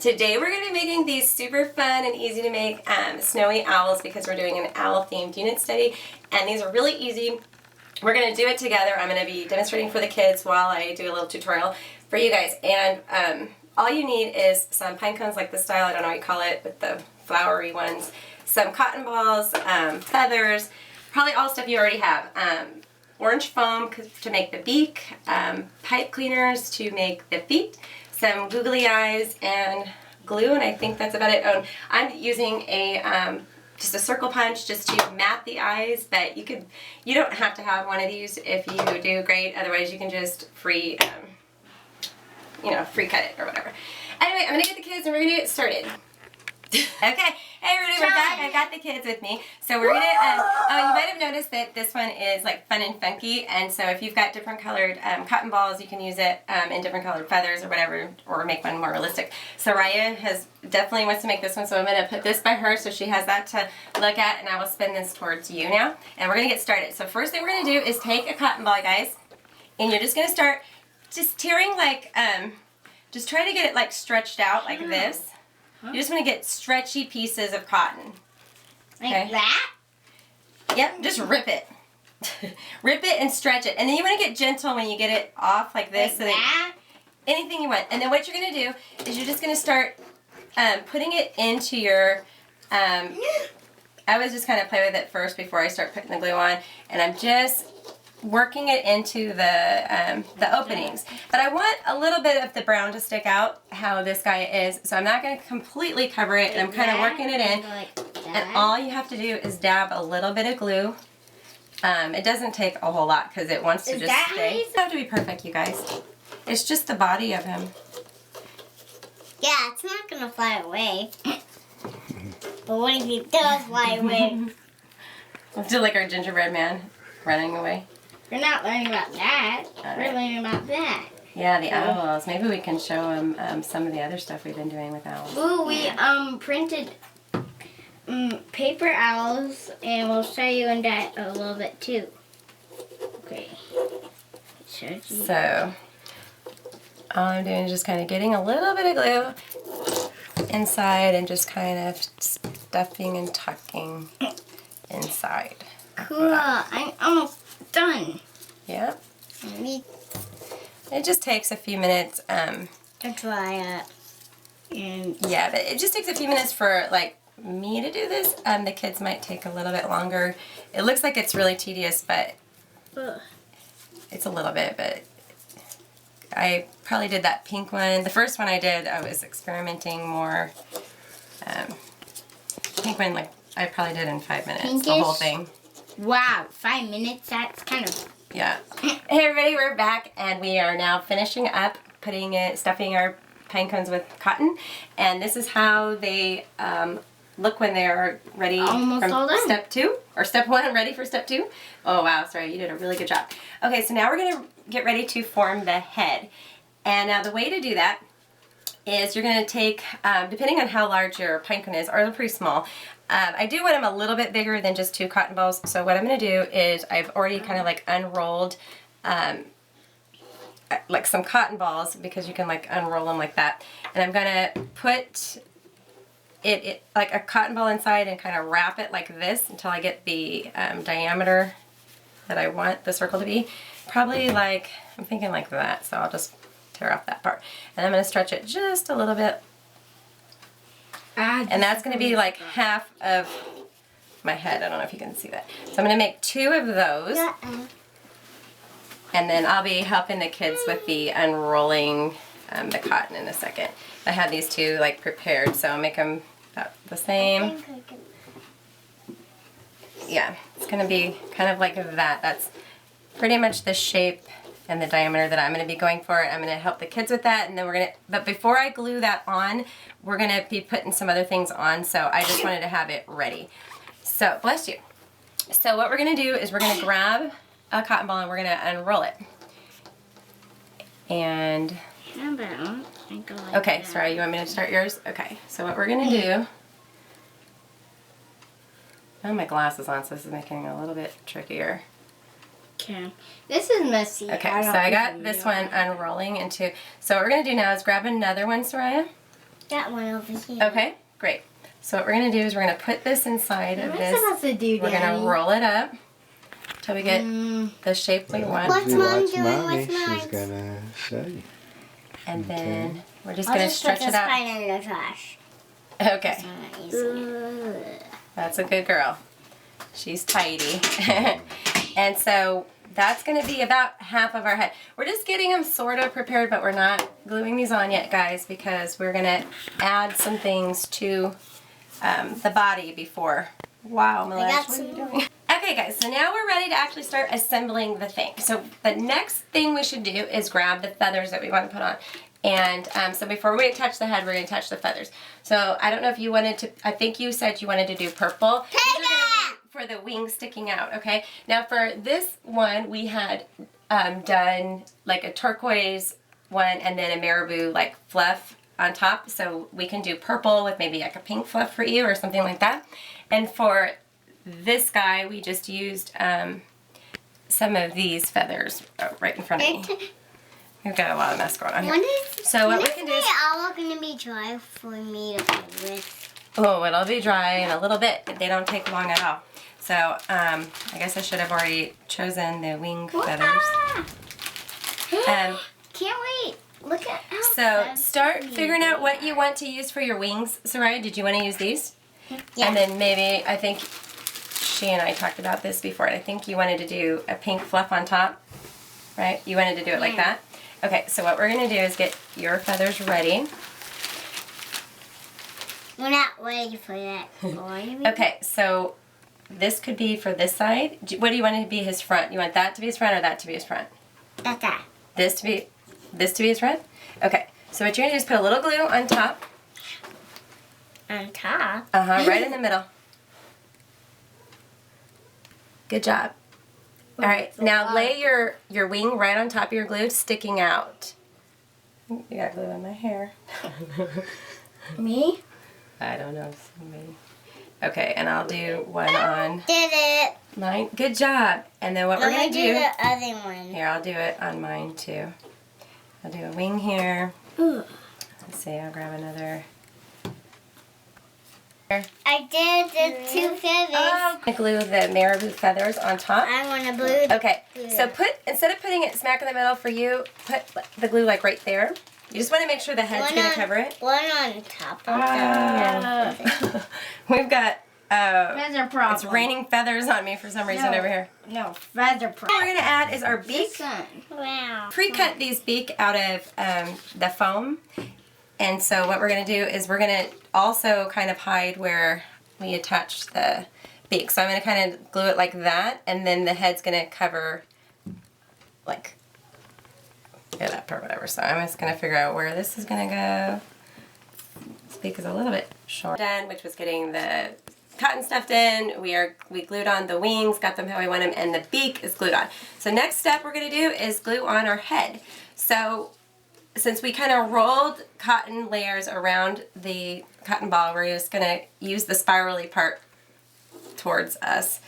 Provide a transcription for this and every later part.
Today we're going to be making these super fun and easy to make snowy owls because we're doing an owl themed unit study, and these are really easy. We're going to do it together. I'm going to be demonstrating for the kids while I do a little tutorial for you guys, and all you need is some pine cones like this style, I don't know what you call it, with the flowery ones, some cotton balls, feathers, probably all stuff you already have, orange foam to make the beak, pipe cleaners to make the feet, some googly eyes, and glue, and I think that's about it. I'm using a just a circle punch just to map the eyes, but you don't have to have one of these. If you do, great. Otherwise, you can just free cut it or whatever. Anyway, I'm gonna get the kids and we're gonna get started. Okay, hey everybody, we're back. I got the kids with me. So we're gonna, you might have noticed that this one is like fun and funky, and so if you've got different colored cotton balls, you can use it in different colored feathers or whatever, or make one more realistic. So Raya definitely wants to make this one, so I'm gonna put this by her so she has that to look at, and I will spin this towards you now, and we're gonna get started. So first thing we're gonna do is take a cotton ball, guys, and you're just gonna start just tearing like, just try to get it like stretched out like this. You just want to get stretchy pieces of cotton. Like that? Yep, just rip it. Rip it and stretch it. And then you want to get gentle when you get it off like this. Like so that? Anything you want. And then what you're going to do is you're just going to start putting it into your... I was just kind of play with it first before I start putting the glue on. And I'm just working it into the openings. But I want a little bit of the brown to stick out, how this guy is, so I'm not going to completely cover it, and I'm kind of working it in, and all you have to do is dab a little bit of glue. It doesn't take a whole lot because it wants to just stay. It doesn't have to be perfect, you guys. It's just the body of him. Yeah, it's not going to fly away. But what if he does fly away? Let's do like our gingerbread man running away. We're not learning about that. We're learning about that. Yeah, the owls. Maybe we can show them some of the other stuff we've been doing with owls. Ooh, we printed paper owls, and we'll show you in that a little bit too. Okay. So, all I'm doing is just kind of getting a little bit of glue inside and just kind of stuffing and tucking inside. Cool. I'm almost done. Yep. It just takes a few minutes to dry up. And yeah, but it just takes a few minutes for like me to do this. The kids might take a little bit longer. It looks like it's really tedious, but it's a little bit. But I probably did that pink one. The first one I did, I was experimenting more. Pink one, like I probably did in 5 minutes. Pinkish? The whole thing. Wow, 5 minutes? That's kind of... Yeah. Hey everybody, we're back, and we are now finishing up stuffing our pine cones with cotton, and this is how they look when they're ready from step 2, or step 1 ready for step 2. Oh wow, sorry, you did a really good job. Okay, so now we're going to get ready to form the head, and now the way to do that is you're going to take, depending on how large your pine cone is, ours are pretty small. I do want them a little bit bigger than just 2 cotton balls, so what I'm going to do is I've already kind of like unrolled like some cotton balls, because you can like unroll them like that, and I'm going to put it like a cotton ball inside and kind of wrap it like this until I get the diameter that I want the circle to be. Probably like, I'm thinking like that, so I'll just tear off that part. And I'm going to stretch it just a little bit. And that's going to be like half of my head. I don't know if you can see that. So I'm going to make 2 of those. And then I'll be helping the kids with the unrolling the cotton in a second. I had these 2 like prepared, so I'll make them about the same. Yeah, it's going to be kind of like that. That's pretty much the shape and the diameter that I'm going to be going for. I'm going to help the kids with that, and then we're going to, but before I glue that on, we're going to be putting some other things on, so I just wanted to have it ready. So, bless you. So what we're going to do is we're going to grab a cotton ball and we're going to unroll it. And, okay, sorry, you want me to start yours? Okay, so what we're going to do, I have my glasses on, so this is making it a little bit trickier. Okay. This is messy. Okay, so I got this one unrolling into, so what we're going to do now is grab another one, Soraya. That one over here. Okay, great. So what we're going to do is we're going to put this inside of What am I this. supposed to do, We're going Daddy? to roll it up till we get the shape we want. What's If you mine watch doing? Mommy, What's mine? she's gonna show you. And then we're just I'll going to just stretch put it this out. pine in the trash. Okay, Ugh. that's a good girl. She's tidy. And so that's going to be about half of our head. We're just getting them sort of prepared, but we're not gluing these on yet, guys, because we're going to add some things to the body before. Wow, Milash, what are you doing? Okay, guys, so now we're ready to actually start assembling the thing. So the next thing we should do is grab the feathers that we want to put on. And so before we touch the head, we're going to touch the feathers. So I don't know if you wanted to, I think you said you wanted to do purple. These are gonna be for the wings sticking out, okay? Now for this one, we had done like a turquoise one and then a marabou like fluff on top. So we can do purple with maybe like a pink fluff for you or something like that. And for this guy, we just used some of these feathers right in front of me. We've got a lot of mess going on here. So what we can do is... owl going to be dry for me to play with? Oh, it'll be dry in a little bit. They don't take long at all. So I guess I should have already chosen the wing feathers. Can't wait. Look at how So fast start we figuring out do what you that. want to use for your wings. Soraya, did you want to use these? Yeah. And then maybe, I think she and I talked about this before. I think you wanted to do a pink fluff on top, right? You wanted to do it like that? Okay, so what we're going to do is get your feathers ready. We're not ready for that. Okay, so this could be for this side. What do you want it to be his front? You want that to be his front or that to be his front? That. This to be his front? Okay, so what you're going to do is put a little glue on top. On top? Right in the middle. Good job. All right, now lay your wing right on top of your glue, sticking out. You got glue on my hair. Me? I don't know, maybe. Okay, and I'll do one on Did it. mine. Good job. And then what we're Let going me to do... the other one. Here, I'll do it on mine too. I'll do a wing here. Ooh. Let's see, I'll grab another. I did the two feathers. I glue the marabou feathers on top. I want to blue. Okay, so instead of putting it smack in the middle for you, put the glue like right there. You just want to make sure the head's going to cover it. One on top of We've got, feather problem. it's raining feathers on me for some reason over here. No, feather What problem. we're going to add is our beak. Wow. Pre-cut these beak out of the foam. And so what we're going to do is we're going to also kind of hide where we attach the beak. So I'm going to kind of glue it like that, and then the head's going to cover like it up or whatever. So I'm just going to figure out where this is going to go. This beak is a little bit short. Done, which was getting the cotton stuffed in. We glued on the wings, got them how we want them, and the beak is glued on. So next step we're going to do is glue on our head. So since we kind of rolled cotton layers around the cotton ball, we're just going to use the spirally part towards us.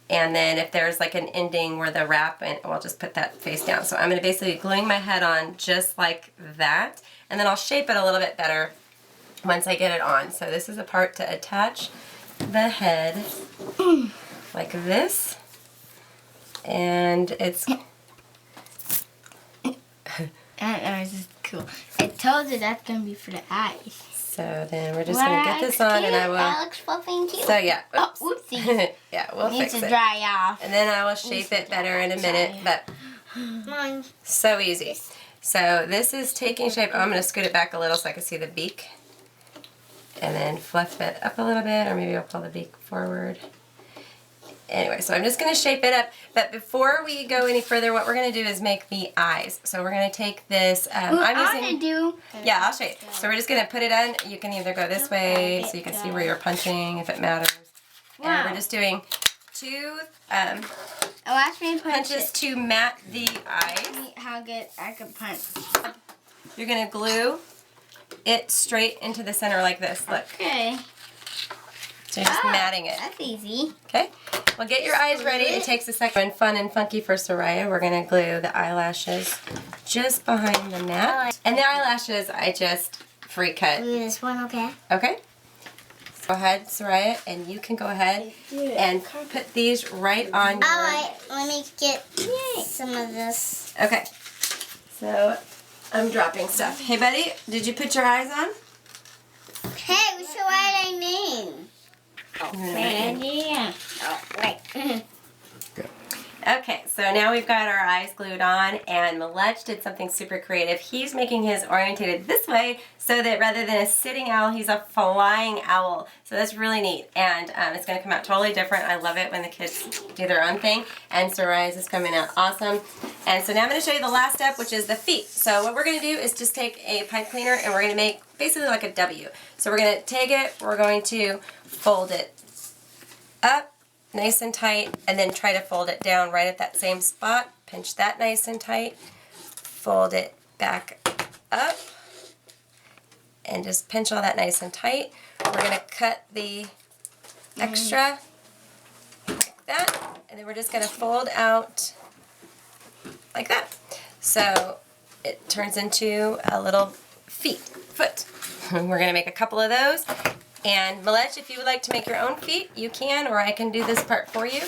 And then if there's like an ending where the wrap, and we'll just put that face down. So I'm going to basically gluing my head on just like that. And then I'll shape it a little bit better once I get it on. So this is a part to attach the head like this. And it's... That is cool. I told you that's going to be for the eyes. So then we're just going to get this on, and I will... That looks fluffy and cute. So yeah. Oh, whoopsie. Yeah, we'll Needs fix to it. dry off. And then I will shape it better in a minute, but Mine. so easy. So this is taking shape. Oh, I'm going to scoot it back a little so I can see the beak. And then fluff it up a little bit, or maybe I'll pull the beak forward. Anyway, so I'm just going to shape it up. But before we go any further, what we're going to do is make the eyes. So we're going to take this. Yeah, I'll show you. So we're just going to put it on. You can either go this way so you can see where you're punching if it matters. And we're just doing two Watch me punch punches it. to mat the eyes. See how good I can punch. You're going to glue it straight into the center like this. Look. Okay. So you're just matting it. That's easy. Okay? Well, get your eyes ready. It takes a second. And fun and funky for Soraya, we're going to glue the eyelashes just behind the net. And the eyelashes, I just free cut. This one, okay? Okay. Go ahead, Soraya, and you can go ahead and put these right on your... Alright, let me get some of this. Okay. So, I'm dropping stuff. Hey, buddy, did you put your eyes on? Hey, we should write our name. Okay, so now we've got our eyes glued on, and Malech did something super creative. He's making his orientated this way so that rather than a sitting owl, he's a flying owl. So that's really neat, and it's going to come out totally different. I love it when the kids do their own thing, and Soraya's is coming out awesome. And so now I'm going to show you the last step, which is the feet. So what we're going to do is just take a pipe cleaner, and we're going to make basically like a W. So we're going to take it, we're going to fold it up, nice and tight, and then try to fold it down right at that same spot. Pinch that nice and tight, fold it back up, and just pinch all that nice and tight. We're going to cut the extra like that, and then we're just going to fold out like that. So it turns into a little foot. We're going to make a couple of those. And Malech, if you would like to make your own feet, you can, or I can do this part for you.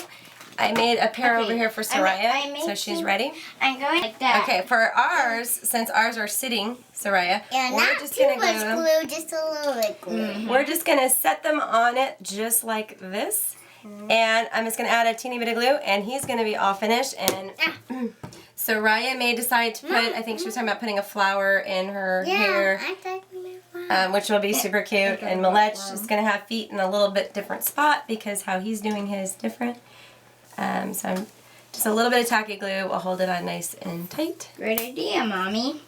I made a pair over here for Soraya, so she's ready. I'm going like that. Okay, for ours, since ours are sitting, Soraya, Yeah, we're not just too gonna much go. glue, just a little bit glue. We're just gonna set them on it just like this, and I'm just gonna add a teeny bit of glue, and he's gonna be all finished. And Soraya may decide to put. I think she was talking about putting a flower in her hair. I'm talking about Which will be super cute. And Malech is going to have feet in a little bit different spot because how he's doing his different. So I'm just a little bit of tacky glue. We'll hold it on nice and tight. Great idea, Mommy.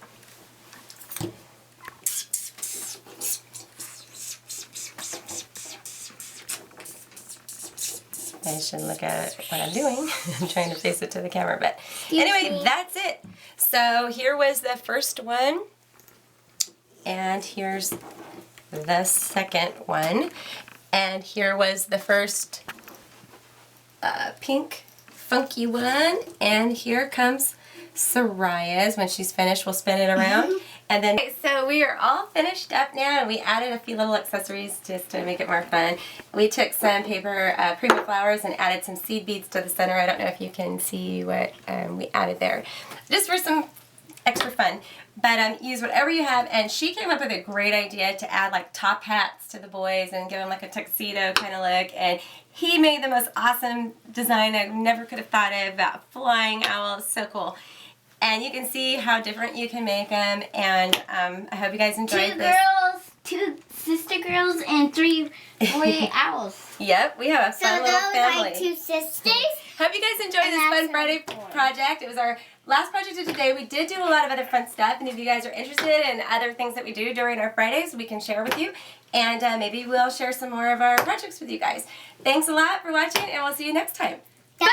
I shouldn't look at what I'm doing. I'm trying to face it to the camera. But anyway, that's it. So here was the first one. And here's the second one. And here was the first pink funky one. And here comes Soraya's. When she's finished, we'll spin it around. And then, so we are all finished up now, and we added a few little accessories just to make it more fun. We took some paper prima flowers and added some seed beads to the center. I don't know if you can see what we added there. Just for some extra fun. But use whatever you have, and she came up with a great idea to add like top hats to the boys and give them like a tuxedo kind of look, and he made the most awesome design I never could have thought of about flying owls. So cool. And you can see how different you can make them, and I hope you guys enjoyed this. 2 sister girls and 3 boy owls. Yep, we have a fun little family. Like 2 sisters. Hope you guys enjoyed this Fun Friday project. It was our last project of today. We did do a lot of other fun stuff, and if you guys are interested in other things that we do during our Fridays, we can share with you, and maybe we'll share some more of our projects with you guys. Thanks a lot for watching, and we'll see you next time. Bye!